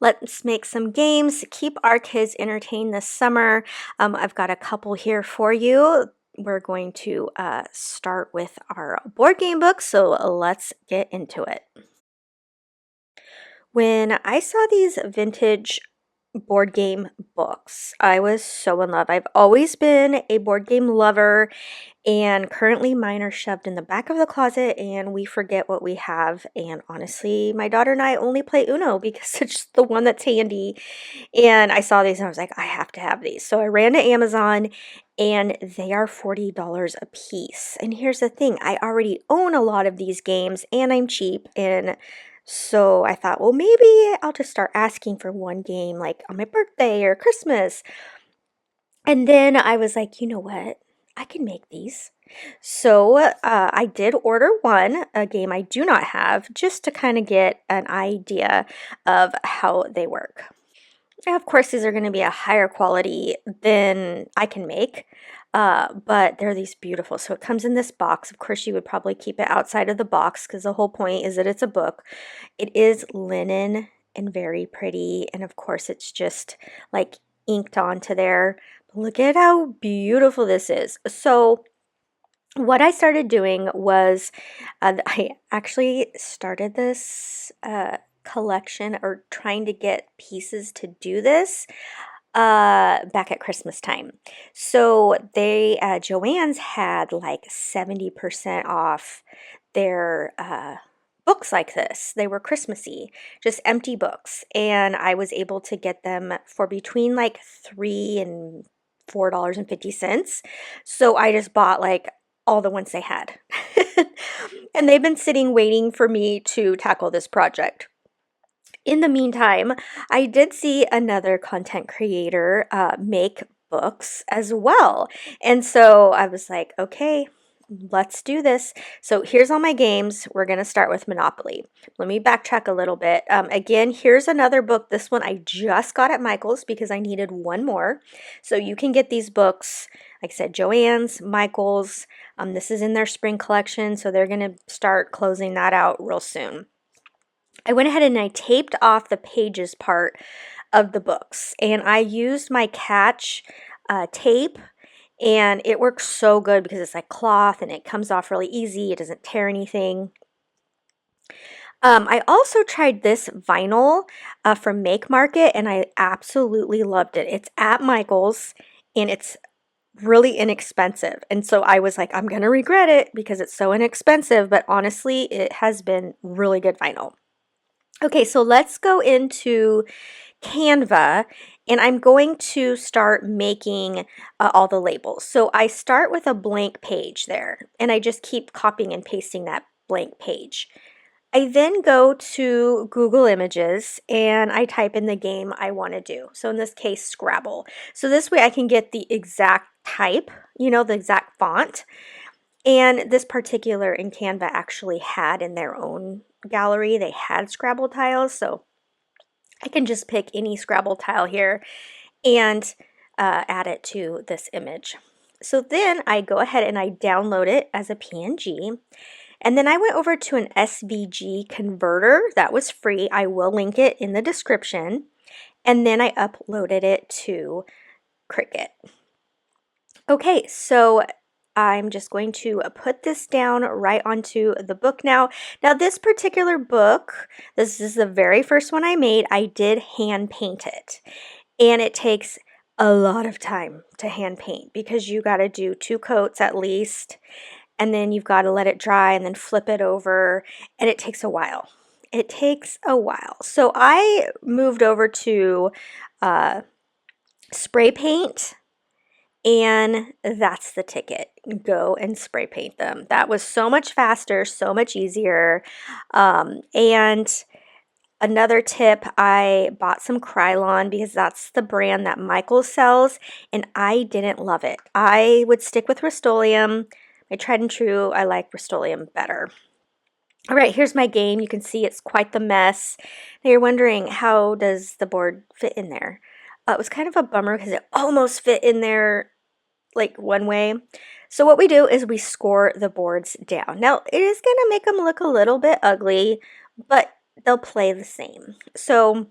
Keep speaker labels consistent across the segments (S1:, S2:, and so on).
S1: Let's make some games, keep our kids entertained this summer. I've got a couple here for you. We're going to start with our board game book, so let's get into it. When I saw these vintage board game books, I was so in love. I've always been a board game lover, and currently mine are shoved in the back of the closet and we forget what we have. And honestly, my daughter and I only play Uno because it's just the one that's handy. And I saw these and I was like, I have to have these. So I ran to Amazon and they are $40 a piece. And here's the thing, I already own a lot of these games and I'm cheap. And so I thought, well, maybe I'll just start asking for one game like on my birthday or Christmas. And then I was like, you know what? I can make these. So I did order one, a game I do not have, just to kind of get an idea of how they work. Now, of course, these are going to be a higher quality than I can make, but they're these beautiful. So it comes in this box. Of course, you would probably keep it outside of the box because the whole point is that it's a book. It is linen and very pretty, and of course, it's just like inked onto there. But look at how beautiful this is. So what I started doing was I actually started this collection or trying to get pieces to do this back at Christmas time. So they Joann's had like 70% off their books like this. They were Christmassy, just empty books, and I was able to get them for between like $3 and $4.50. So I just bought like all the ones they had. And they've been sitting waiting for me to tackle this project. In the meantime, I did see another content creator make books as well. And so I was like, okay, let's do this. So here's all my games. We're going to start with Monopoly. Let me backtrack a little bit. Again, here's another book. This one I just got at Michael's because I needed one more. So you can get these books, like I said, Joann's, Michael's. This is in their spring collection, so they're going to start closing that out real soon. I went ahead and I taped off the pages part of the books, and I used my catch tape, and it works so good because it's like cloth and it comes off really easy. It doesn't tear anything. I also tried this vinyl from Make Market, and I absolutely loved it. It's at Michael's, and it's really inexpensive. And so I was like, I'm going to regret it because it's so inexpensive, but honestly, it has been really good vinyl. Okay, so let's go into Canva, and I'm going to start making all the labels. So I start with a blank page there, and I just keep copying and pasting that blank page. I then go to Google Images and I type in the game I want to do. So in this case, Scrabble. So this way I can get the exact type, the exact font. And this particular in Canva actually had in their own gallery, they had Scrabble tiles. So I can just pick any Scrabble tile here and add it to this image. So then I go ahead and I download it as a PNG. And then I went over to an SVG converter that was free. I will link it in the description. And then I uploaded it to Cricut. Okay, so I'm just going to put this down right onto the book now. Now this particular book, this is the very first one I made. I did hand paint it. And it takes a lot of time to hand paint because you got to do 2 coats at least. And then you've got to let it dry and then flip it over, and it takes a while. It takes a while. So I moved over to spray paint, and that's the ticket. Go and spray paint them. That was so much faster, so much easier. And another tip, I bought some Krylon because that's the brand that Michael sells, and I didn't love it. I would stick with Rust-Oleum. My tried and true, I like Rust-Oleum better. All right, here's my game. You can see it's quite the mess. Now you're wondering, how does the board fit in there? It was kind of a bummer because it almost fit in there like one way. So what we do is we score the boards down. Now it is going to make them look a little bit ugly, but they'll play the same. So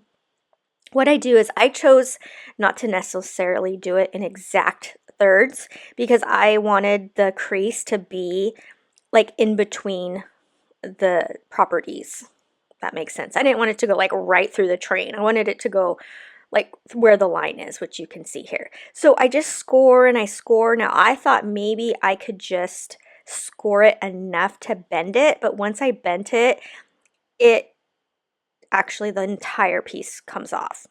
S1: What I do is I chose not to necessarily do it in exact thirds because I wanted the crease to be like in between the properties. That makes sense. I didn't want it to go like right through the train. I wanted it to go like where the line is, which you can see here. So I just score and I score. Now I thought maybe I could just score it enough to bend it, but once I bent it, it actually the entire piece comes off.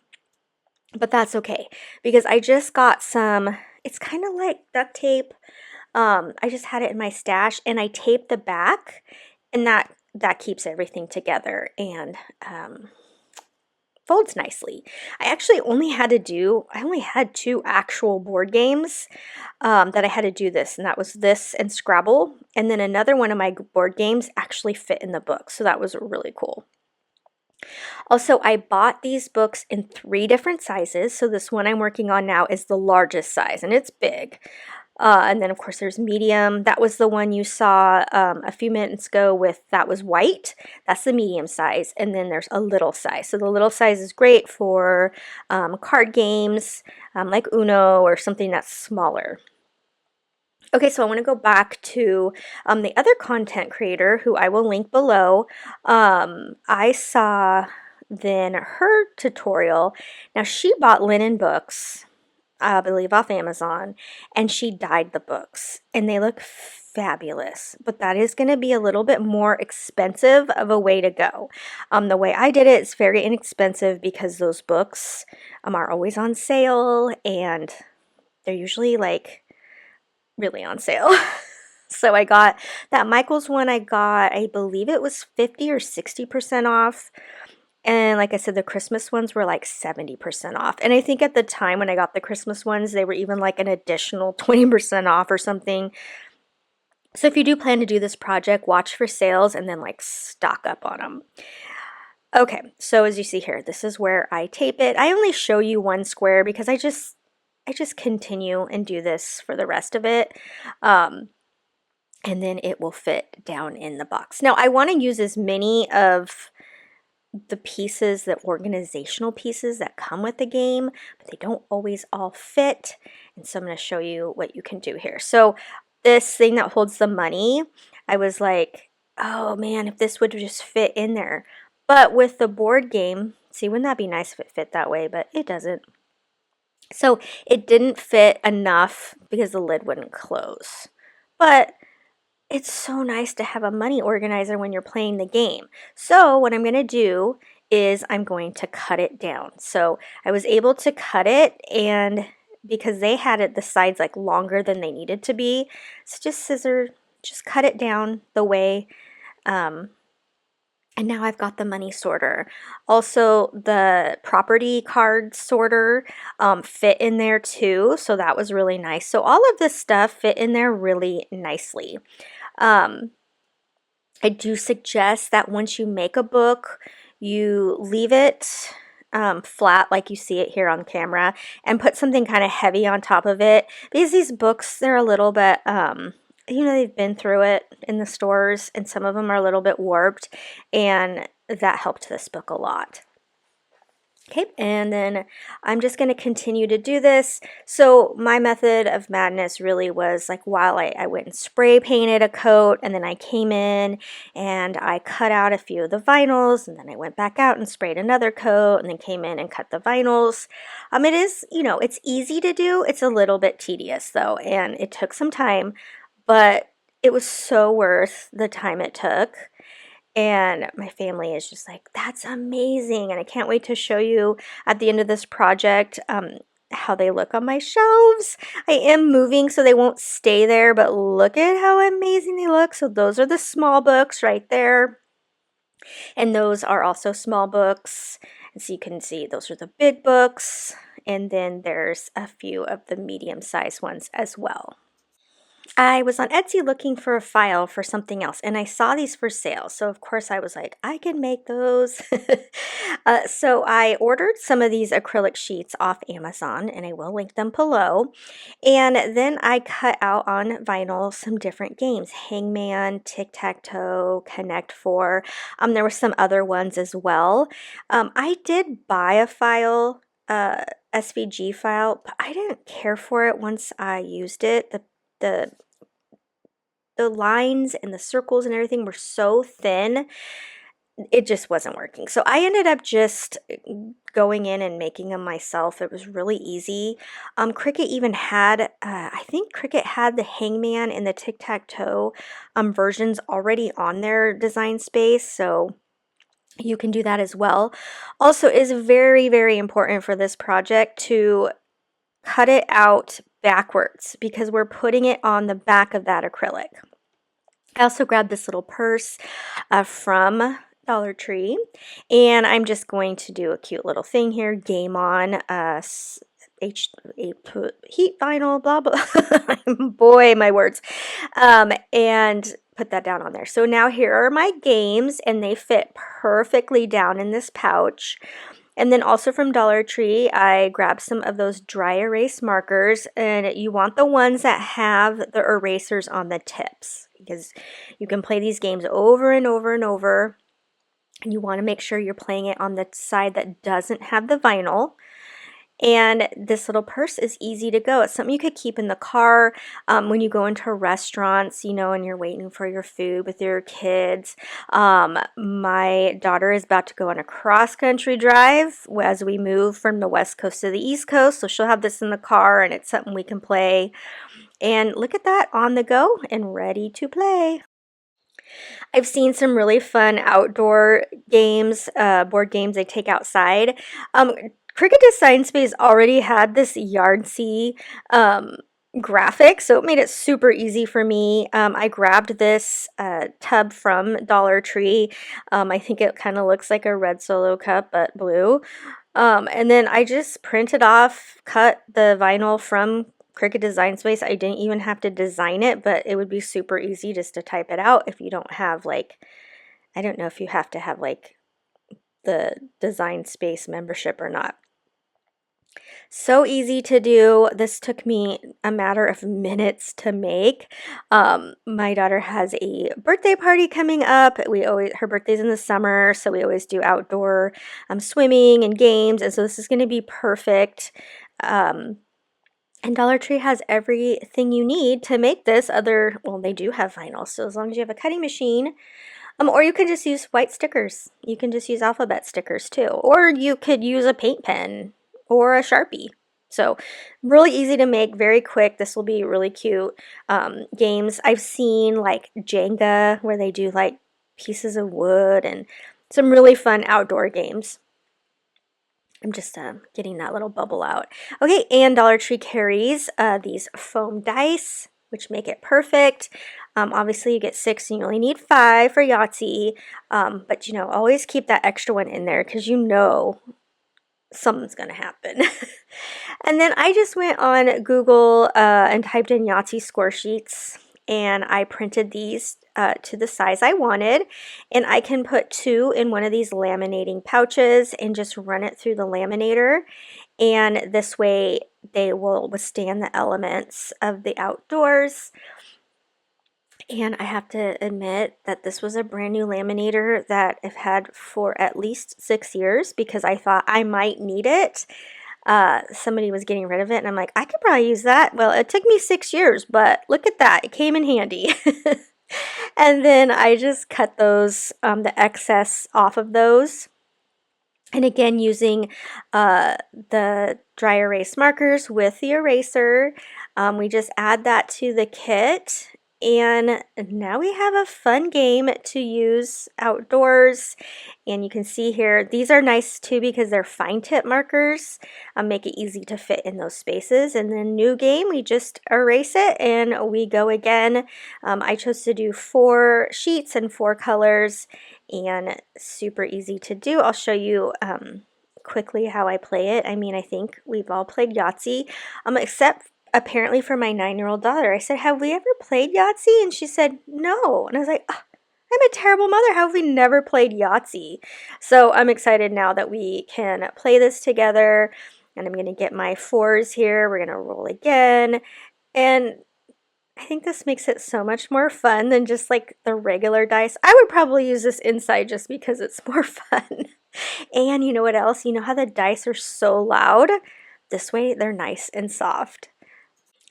S1: But that's okay because I just got some, it's kind of like duct tape. I just had it in my stash and I taped the back, and that keeps everything together and folds nicely. I actually only had to do, I only had 2 actual board games that I had to do this, and that was this and Scrabble. And then another one of my board games actually fit in the book, so that was really cool. Also, I bought these books in 3 different sizes. So this one I'm working on now is the largest size, and it's big. And then, of course, there's medium. That was the one you saw a few minutes ago with, that was white. That's the medium size. And then there's a little size. So the little size is great for card games like Uno or something that's smaller. Okay, so I want to go back to the other content creator who I will link below. I saw then her tutorial. Now she bought linen books, I believe off Amazon, and she dyed the books, and they look fabulous. But that is going to be a little bit more expensive of a way to go. The way I did it is very inexpensive because those books are always on sale, and they're usually like really on sale. So I got that Michaels one, I believe it was 50 or 60% off. And like I said, the Christmas ones were like 70% off. And I think at the time when I got the Christmas ones, they were even like an additional 20% off or something. So if you do plan to do this project, watch for sales and then like stock up on them. Okay, so as you see here, this is where I tape it. I only show you one square because I just continue and do this for the rest of it. And then it will fit down in the box. Now I want to use as many of the pieces, the organizational pieces that come with the game, but they don't always all fit. And so I'm going to show you what you can do here. So this thing that holds the money, I was like, oh man, if this would just fit in there. But with the board game, see, wouldn't that be nice if it fit that way? But it doesn't. So it didn't fit enough because the lid wouldn't close. But it's so nice to have a money organizer when you're playing the game. So what I'm going to do is I'm going to cut it down. So I was able to cut it, and because they had it the sides like longer than they needed to be, so just cut it down the way, and now I've got the money sorter. Also, the property card sorter fit in there too, so that was really nice. So all of this stuff fit in there really nicely. I do suggest that once you make a book, you leave it flat like you see it here on camera and put something kind of heavy on top of it, because these books, they're a little bit, they've been through it in the stores, and some of them are a little bit warped, and that helped this book a lot. Okay, and then I'm just going to continue to do this. So my method of madness really was like, while I went and spray painted a coat, and then I came in and I cut out a few of the vinyls, and then I went back out and sprayed another coat, and then came in and cut the vinyls. It is, it's easy to do. It's a little bit tedious though, and it took some time, but it was so worth the time it took. And my family is just like, that's amazing. And I can't wait to show you at the end of this project how they look on my shelves. I am moving so they won't stay there, but look at how amazing they look. So those are the small books right there. And those are also small books. And so you can see those are the big books. And then there's a few of the medium-sized ones as well. I was on Etsy looking for a file for something else, and I saw these for sale. So, of course, I was like, I can make those. So, I ordered some of these acrylic sheets off Amazon, and I will link them below. And then I cut out on vinyl some different games: Hangman, Tic-Tac-Toe, Connect Four. There were some other ones as well. I did buy a file. SVG file, but I didn't care for it once I used it. The the lines and the circles and everything were so thin, it just wasn't working. So I ended up just going in and making them myself. It was really easy. Cricut even had, I think Cricut had the Hangman and the Tic-Tac-Toe versions already on their design space, so you can do that as well. Also, it is very, very important for this project to cut it out backwards because we're putting it on the back of that acrylic. I also grabbed this little purse from Dollar Tree, and I'm just going to do a cute little thing here. Game on, heat vinyl, blah blah. Boy, my words. And put that down on there. So now here are my games, and they fit perfectly down in this pouch. And then also from Dollar Tree, I grabbed some of those dry erase markers, and you want the ones that have the erasers on the tips because you can play these games over and over and over, and you want to make sure you're playing it on the side that doesn't have the vinyl. And this little purse is easy to go. It's something you could keep in the car when you go into restaurants, and you're waiting for your food with your kids. My daughter is about to go on a cross-country drive as we move from the West Coast to the East Coast, so she'll have this in the car, and it's something we can play. And look at that, on the go and ready to play. I've seen some really fun outdoor games, board games they take outside. Cricut Design Space already had this Yardsee graphic, so it made it super easy for me. I grabbed this tub from Dollar Tree. I think it kind of looks like a red Solo cup, but blue. And then I just printed off, cut the vinyl from Cricut Design Space. I didn't even have to design it, but it would be super easy just to type it out if you don't have, like, I don't know if you have to have, like, the Design Space membership or not. So easy to do. This took me a matter of minutes to make. My daughter has a birthday party coming up. Her birthday's in the summer, so we always do outdoor swimming and games, and so this is going to be perfect. And Dollar Tree has everything you need to make this. Well, they do have vinyl, so as long as you have a cutting machine, or you can just use white stickers. You can just use alphabet stickers too, or you could use a paint pen or a Sharpie. So really easy to make, very quick. This will be really cute. Games, I've seen like Jenga where they do like pieces of wood, and some really fun outdoor games. I'm just getting that little bubble out. Okay, and Dollar Tree carries these foam dice, which make it perfect. Obviously, you get 6 and you only need 5 for Yardzee, but always keep that extra one in there because something's going to happen. And then I just went on Google and typed in Yardzee score sheets, and I printed these to the size I wanted, and I can put 2 in one of these laminating pouches and just run it through the laminator, and this way they will withstand the elements of the outdoors. And I have to admit that this was a brand new laminator that I've had for at least 6 years because I thought I might need it. Somebody was getting rid of it, and I'm like, I could probably use that. Well, it took me 6 years, but look at that. It came in handy. And then I just cut those, the excess off of those. And again, using the dry erase markers with the eraser, we just add that to the kit. And now we have a fun game to use outdoors. And you can see here, these are nice too because they're fine tip markers, make it easy to fit in those spaces. And then new game, we just erase it and we go again. I chose to do 4 sheets and 4 colors, and super easy to do. I'll show you quickly how I play it. I mean, I think we've all played Yardzee, except apparently for my 9-year-old daughter. I said, have we ever played Yahtzee? And she said, no. And I was like, "Ah, I'm a terrible mother. How have we never played Yahtzee?" So I'm excited now that we can play this together. And I'm going to get my fours here. We're going to roll again. And I think this makes it so much more fun than just like the regular dice. I would probably use this inside just because it's more fun. And you know what else? You know how the dice are so loud? This way they're nice and soft.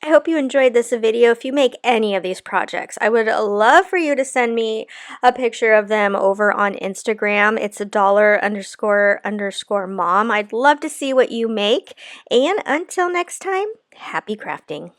S1: I hope you enjoyed this video. If you make any of these projects, I would love for you to send me a picture of them over on Instagram. It's $_ mom. I'd love to see what you make. And until next time, happy crafting.